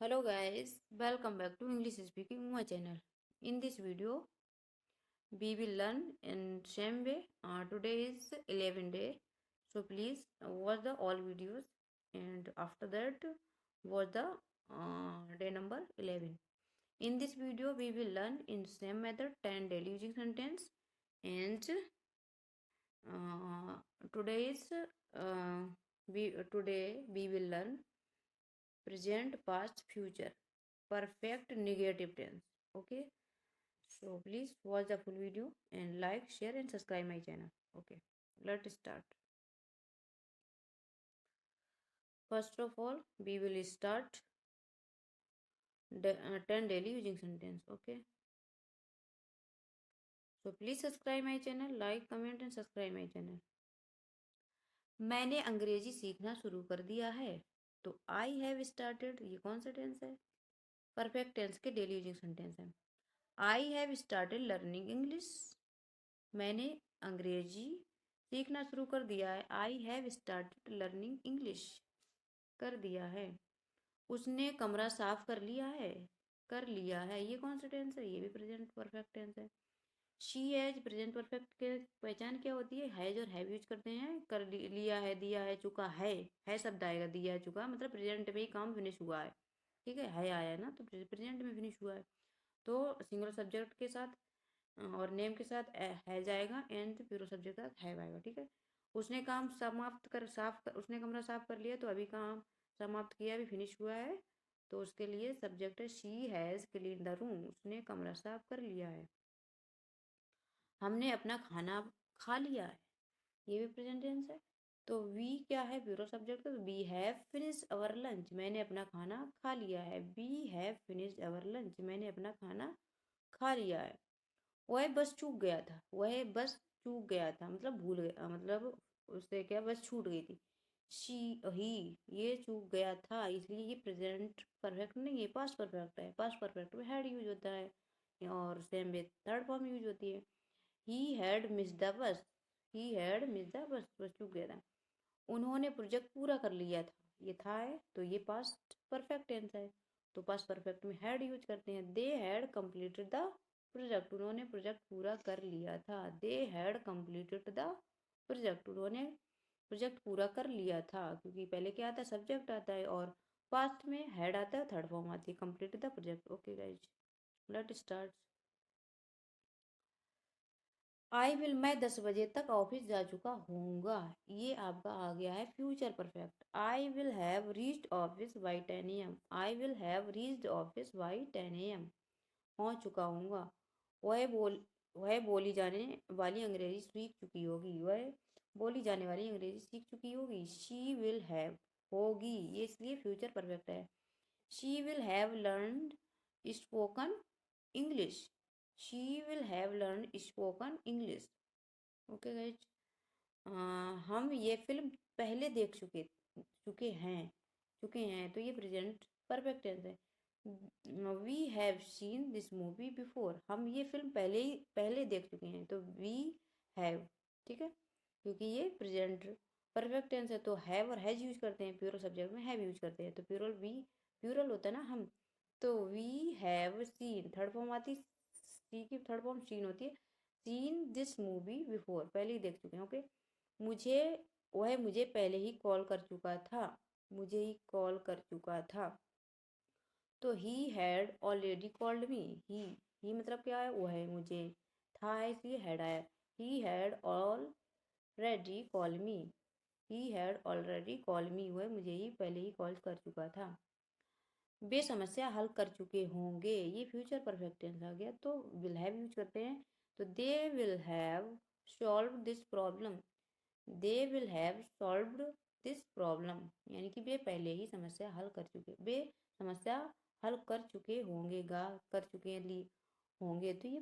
Hello guys, welcome back to English Speaking my channel. In this video, we will learn in same way. Today is 11th day, so please watch the all videos, and after that watch the day number 11. In this video, we will learn in same method 10 daily using sentence, and uh, today's today we will learn present, past, future, perfect, negative tense. Okay, so please watch the full video and like, share, and subscribe my channel. Okay, let's start. First of all, we will start 10 daily using sentence. Okay, so please subscribe my channel, like, comment, and subscribe my channel. मैंने अंग्रेजी सीखना शुरू कर दिया है, तो I have started ये कौन सा टेंस है? परफेक्ट टेंस के डेली यूजिंग सेंटेंस है. I have started learning English. मैंने अंग्रेजी सीखना शुरू कर दिया है. I have started learning English कर दिया है. उसने कमरा साफ कर लिया है. कर लिया है ये कौन सा टेंस है? ये भी प्रेजेंट परफेक्ट टेंस है. शी हैज प्रेजेंट परफेक्ट के पहचान क्या होती है? हैज और हैव यूज करते हैं. कर लिया है, दिया है, चुका है शब्द आएगा. दिया है, चुका मतलब प्रेजेंट में ही काम फिनिश हुआ है. ठीक है आया ना, तो प्रेजेंट में फिनिश हुआ है. तो सिंगुलर सब्जेक्ट के साथ और नेम के साथ हैज आएगा, एंड प्लूरल सब्जेक्ट के साथ हैव आएगा. ठीक है. उसने काम समाप्त कर साफ कर, उसने कमरा साफ कर लिया, तो अभी काम समाप्त किया, अभी फिनिश हुआ है, तो उसके लिए सब्जेक्ट है she has clean the room. उसने कमरा साफ कर लिया है. हमने अपना खाना खा लिया है, ये भी प्रेजेंट टेंस है. तो वी क्या है? Plural subject. तो we have finished our lunch. मैंने अपना खाना खा लिया है. We have finished our lunch. मैंने अपना खाना खा लिया है. वह बस चूक गया था. वह बस चूक गया था मतलब भूल गया, मतलब उससे क्या बस छूट गई थी. शी ही ये चूक गया था, इसलिए ये प्रेजेंट परफेक्ट नहीं है, पास्ट परफेक्ट है. पास्ट परफेक्ट में हैड यूज होता है, और सेम में थर्ड फॉर्म यूज होती है. He had miss the bus. He had miss the bus. बस चूक गया था. उन्होंने प्रोजेक्ट पूरा कर लिया था. ये था है, तो ये पास्ट परफेक्ट टेंस है, तो पास्ट परफेक्ट में हैड यूज करते हैं. They had completed the project. उन्होंने प्रोजेक्ट पूरा कर लिया था. They had completed the project. उन्होंने प्रोजेक्ट पूरा कर लिया था, क्योंकि पहले क्या आता है? सब्जेक्ट आता है, और पास्ट में हैड आता है, थर्ड फॉर्म आती है complete the project. Okay guys, let start. I will मैं 10 बजे तक ऑफिस जा चुका होऊंगा. ये आपका आ गया है future perfect. I will have reached office by 10 AM. I will have reached office by 10 AM. पहुंच चुका हूँगा. वह बोल वह बोली जाने वाली अंग्रेजी सीख चुकी होगी. वह बोली जाने वाली अंग्रेजी सीख चुकी होगी. शी विल हैव होगी, ये इसलिए फ्यूचर परफेक्ट है. She will have learned spoken English. She will have learn spoken English. Okay guys, हम ये फिल्म पहले देख चुके हैं, तो ये प्रेजेंट परफेक्ट टेंस है. We have seen this movie before. हम ये फिल्म पहले देख चुके हैं, तो वी हैव. ठीक है, क्योंकि ये प्रेजेंट परफेक्ट टेंस है, तो हैव और हैज यूज करते हैं. प्लूरल सब्जेक्ट में हैव यूज करते हैं, तो प्लूरल होता है ना हम. तो we have seen third form आती है. सी की थर्ड फॉर्म सीन होती है. सीन दिस मूवी बिफोर, पहले ही देख चुके हैं. ओके. मुझे वह मुझे पहले ही कॉल कर चुका था. मुझे ही कॉल कर चुका था. तो he had already called me. He मतलब क्या है? वो है मुझे, था है इसलिए हैड आया. ही had already call me. He had already call मी. वह मुझे ही पहले ही कॉल कर चुका था. वे समस्या हल कर चुके होंगे, ये फ्यूचर परफेक्ट टेंस आ गया, तो विल हैव यूज करते हैं. तो they will have solve this problem. They will have solved this problem, यानी कि वे पहले ही समस्या हल कर चुके. वे समस्या हल कर चुके होंगे, कर चुके होंगे, तो ये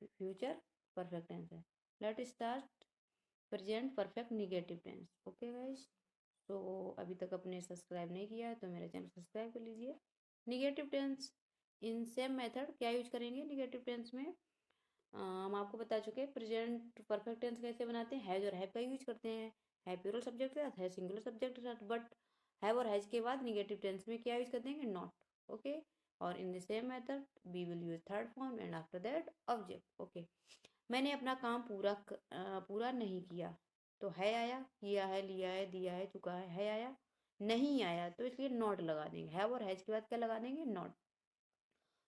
फ्यूचर परफेक्ट टेंस है. Let start present perfect negative tense. Okay guys, तो अभी तक आपने सब्सक्राइब नहीं किया है तो मेरा चैनल सब्सक्राइब कर लीजिए. Negative tense in same method क्या यूज करेंगे निगेटिव टेंस में? हम आपको बता चुके हैं प्रेजेंट परफेक्ट टेंस कैसे बनाते हैं. हैज और हैव का यूज करते हैं. है प्लूरल सब्जेक्ट के साथ, है सिंगुलर सब्जेक्ट के साथ, बट हैव और हैज के बाद निगेटिव टेंस में क्या यूज करते हैं? नॉट. ओके। और in the same method we will use third form and after that object. Okay, मैंने अपना काम पूरा नहीं किया, तो है आया, किया है, लिया है, दिया है, चुका है आया। नहीं आया तो इसलिए नॉट लगा देंगे, हैव और हैज के बाद क्या लगा देंगे, नॉट।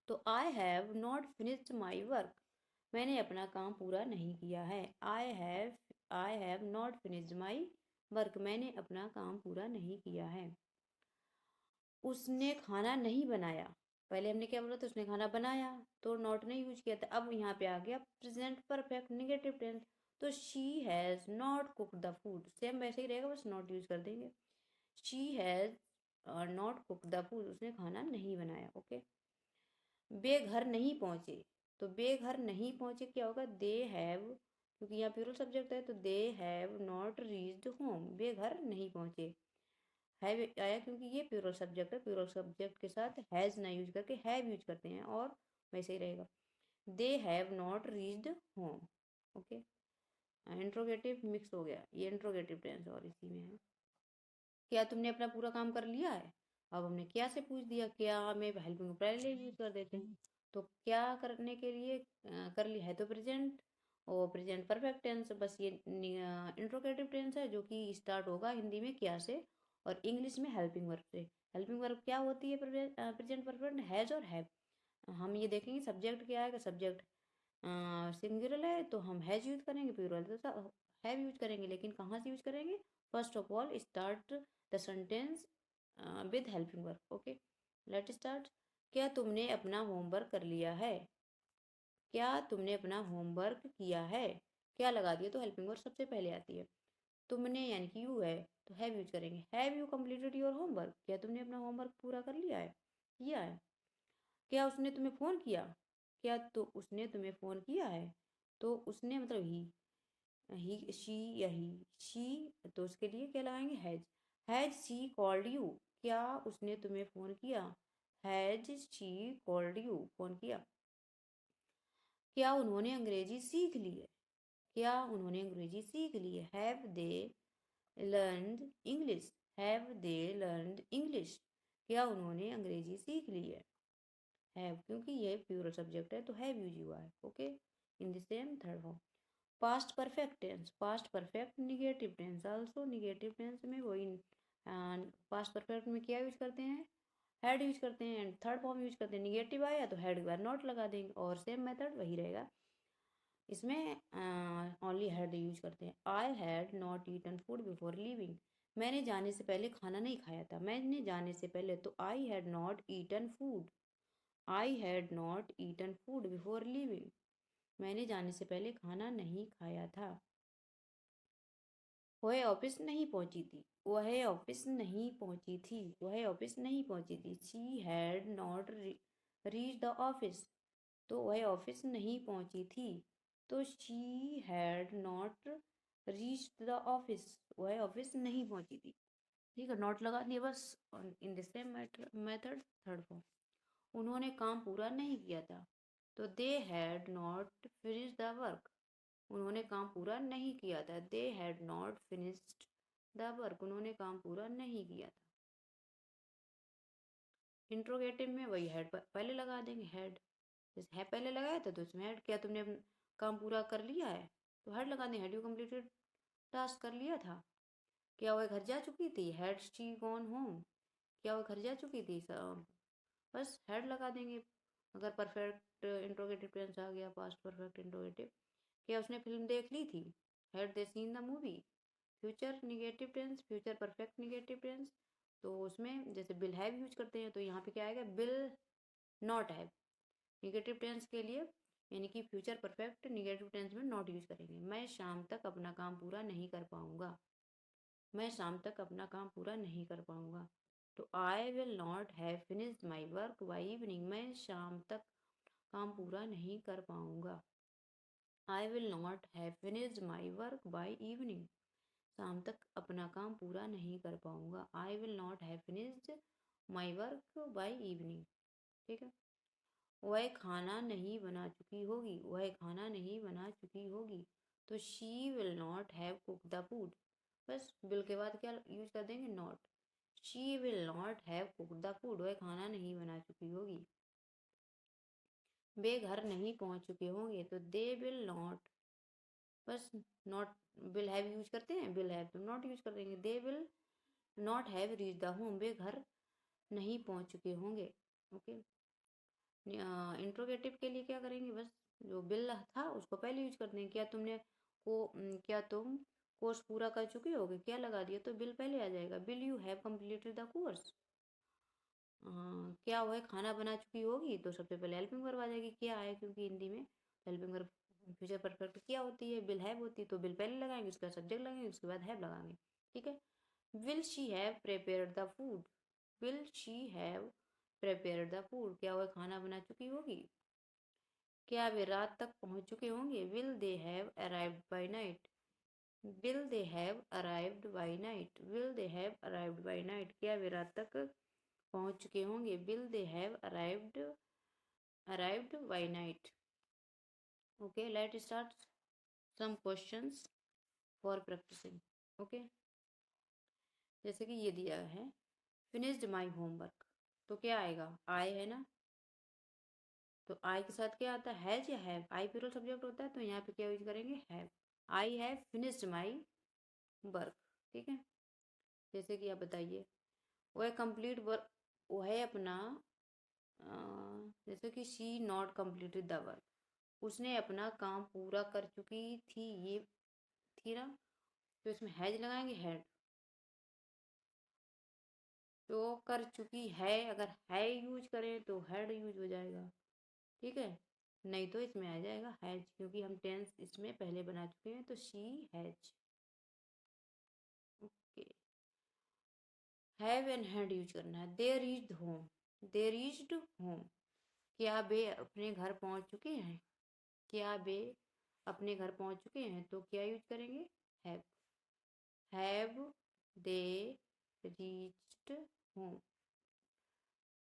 तो I have not finished my work, मैंने अपना काम पूरा नहीं किया है। I have not finished my work, मैंने अपना काम पूरा नहीं किया है। उसने खाना नहीं बनाया, पहले हमने क्या बोला था, उसने खाना बनाया, तो नॉट ने यूज किया था। अब यहाँ पे आ गया प्रेजेंट परफेक्ट नेगेटिव टेंस, तो she has not cook the food, same वैसे ही रहेगा, बस नॉट यूज कर देंगे। She has not cook the food, उसने खाना नहीं बनाया। ओके, बेघर नहीं पहुंचे, तो बेघर नहीं पहुंचे क्या होगा, दे हैव, क्योंकि यहाँ प्लूरल सब्जेक्ट है तो they have not reached home, बेघर नहीं पहुंचे। हैव आया क्योंकि ये प्लूरल सब्जेक्ट है, प्लूरल सब्जेक्ट के साथ हैज़ ना यूज करके हैव यूज करते हैं, और वैसे ही रहेगा, they have not reached home. Okay, interrogative mix हो गया, ये इंट्रोगेटिव टेंस और इसी में है। क्या तुमने अपना पूरा काम कर लिया है, अब हमने क्या से पूछ दिया, क्या में हेल्पिंग पहले यूज कर देते हैं, तो क्या करने के लिए कर लिया है, तो प्रेजेंट, और प्रेजेंट परफेक्ट टेंस, बस ये इंट्रोगेटिव टेंस है जो कि स्टार्ट होगा हिंदी में क्या से और इंग्लिश में हेल्पिंग वर्ब से। हेल्पिंग वर्ब क्या होती है प्रेजेंट परफेक्ट, हैज और हैव। हम ये देखेंगे सब्जेक्ट क्या आएगा, सब्जेक्ट सिंगुलर है तो हम हैज यूज करेंगे, प्लूरल तो हैव यूज करेंगे, लेकिन कहाँ से यूज करेंगे, first of all start the sentence with helping verb. Okay, let start. क्या तुमने अपना होमवर्क कर लिया है, क्या तुमने अपना होमवर्क किया है, क्या लगा दिया तो हेल्पिंग वर्ब सबसे पहले आती है। तुमने यानी कि यू है तो हैव यूज करेंगे, have you completed your homework, क्या तुमने अपना होमवर्क पूरा कर लिया है, किया है। क्या उसने तुम्हें फ़ोन किया, क्या तो उसने तुम्हें फ़ोन किया है, तो उसने मतलब ही शी या शी, तो उसके लिए क्या लगाएंगे, हैज शी कॉल्ड यू, क्या उसने तुम्हें फ़ोन किया, has she called you, phone किया। क्या उन्होंने अंग्रेजी सीख ली है, क्या उन्होंने अंग्रेजी सीख ली है, have they learned English, have they learned English, क्या उन्होंने अंग्रेजी सीख ली है, हैव क्योंकि ये प्लूरल सब्जेक्ट है तो हैव यूज हुआ है। Okay, in the same third form. Past perfect tense, past perfect negative tense, also negative tense में वही पास्ट परफेक्ट में क्या यूज करते हैं, हैड यूज करते हैं, एंड थर्ड फॉर्म यूज करते हैं, निगेटिव आया तो हैड के बाद नॉट लगा देंगे, और सेम मेथड वही रहेगा, इसमें ओनली हैड यूज करते हैं। I had not eaten food before leaving, मैंने जाने से पहले खाना नहीं खाया था, मैंने जाने से पहले, तो I had not eaten food, I had not eaten food before leaving, मैंने जाने से पहले खाना नहीं खाया था। वह ऑफिस नहीं पहुंची थी, वह ऑफिस नहीं पहुंची थी, वह ऑफिस नहीं पहुंची थी। She had not reach the office, तो वह ऑफिस नहीं पहुंची थी, तो she had not reach the office, वह ऑफिस नहीं पहुंची थी। ठीक है, नॉट लगा दिया बस। इन the same method third form. उन्होंने काम पूरा नहीं किया था, तो they had not finish the work, उन्होंने काम पूरा नहीं किया था, they had not finished the work, उन्होंने काम पूरा नहीं किया था। इंट्रोगेटिव में वही हैड पहले लगा देंगे, हैड जैसे है पहले लगाया था तो उसमें हैड, क्या तुमने काम पूरा कर लिया है, तो हैड लगा देंगे, हैड यू कंप्लीटेड टास्क, कर लिया था। क्या वह घर जा चुकी थी, हैड शी गॉन होम, क्या वह घर जा चुकी थी, बस हेड लगा देंगे। अगर परफेक्ट इंट्रोगेटिव टेंस आ गया, पास्ट परफेक्ट इंट्रोगेटिव। क्या उसने फिल्म देख ली थी, had they seen the movie. Future negative tense, future perfect negative tense, तो उसमें जैसे बिल हैव यूज करते हैं तो यहाँ पे क्या आएगा, will not have. Negative tense के लिए यानी कि फ्यूचर परफेक्ट निगेटिव टेंस में नॉट यूज करेंगे। मैं शाम तक अपना काम पूरा नहीं कर पाऊंगा, मैं शाम तक अपना काम पूरा नहीं कर पाऊंगा, तो I will not have finished my work by evening, मैं शाम तक काम पूरा नहीं कर पाऊंगा। I will not have finished my work by evening, शाम तक अपना काम पूरा नहीं कर पाऊंगा। I will not have finished my work by evening. ठीक है, वह खाना नहीं बना चुकी होगी, वह खाना नहीं बना चुकी होगी, तो she will not have cook the food, बस बिल के बाद क्या यूज कर देंगे, not. She will not have cook the food, वह खाना नहीं बना चुकी होगी। वे घर नहीं पहुंच चुके होंगे, तो दे विल नॉट, बस नॉट विल हैव यूज करते हैं, विल हैव तो नॉट यूज कर देंगे। They will not have reach the home, वे घर नहीं पहुंच चुके होंगे। ओके, इंट्रोगेटिव के लिए क्या करेंगे, बस जो बिल था उसको पहले यूज कर देंगे। क्या तुम कोर्स पूरा कर चुके होगे, क्या लगा दिया तो बिल पहले आ जाएगा। Bill you have completed the course, क्या वह खाना बना चुकी होगी, तो सबसे पहले हेल्पिंग वर्ब आ जाएगी। क्या है, क्योंकि हिंदी में हेल्पिंग वर्ब फ्यूचर परफेक्ट क्या होती है, बिल हैव होती है, तो बिल पहले लगाएंगे, उसके बाद सब्जेक्ट लगाएंगे, उसके बाद हैव लगाएंगे। ठीक है। Will she have prepared the food, will she have prepared the food, क्या वह खाना बना चुकी होगी। क्या वे रात तक पहुंच चुके होंगे, will they have arrived by night, will they have arrived by night, will they have arrived by night, क्या वे रात तक पहुंच चुके होंगे, will they have arrived by night. Okay, let start some questions for practicing. Okay, जैसे कि ये दिया है फिनिश्ड माई होमवर्क, तो क्या आएगा, आई है ना, तो आई के साथ क्या आता है, हैज या हैव, आई प्लूरल सब्जेक्ट होता है, तो यहाँ पे क्या यूज करेंगे, have. I have finished my work. ठीक है, जैसे कि आप बताइए, वह कंप्लीट वर्क, वह अपना जैसे कि she not completed the work, उसने अपना काम पूरा कर चुकी थी, ये थी ना, तो इसमें हैज लगाएंगे, हैड, तो कर चुकी है, अगर है यूज करें तो हैड यूज हो जाएगा। ठीक है, नहीं तो इसमें आ जाएगा हैज, क्योंकि हम टेंस इसमें पहले बना चुके हैं, तो she has. Okay, have and had use करना है। There reached home, there reached home, क्या वे अपने घर पहुंच चुके हैं, क्या वे अपने घर पहुंच चुके हैं, तो क्या यूज करेंगे, have. Have they reached home.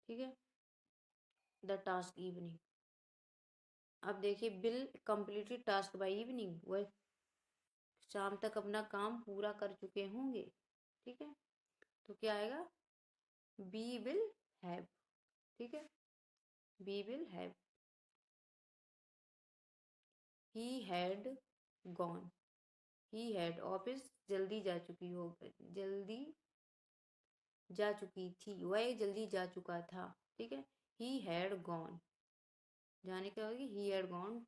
ठीक है, द टास्क इवनिंग, अब देखिए bill completed task by evening, वह शाम तक अपना काम पूरा कर चुके होंगे। ठीक है, तो क्या आएगा, बी विल हैव। ठीक है, be will have. He had gone, he had office जल्दी जा चुकी हो, जल्दी जा चुकी थी, वह जल्दी जा चुका था। ठीक है, ही हैड गॉन, जाने क्या होगी, ही हैड गॉन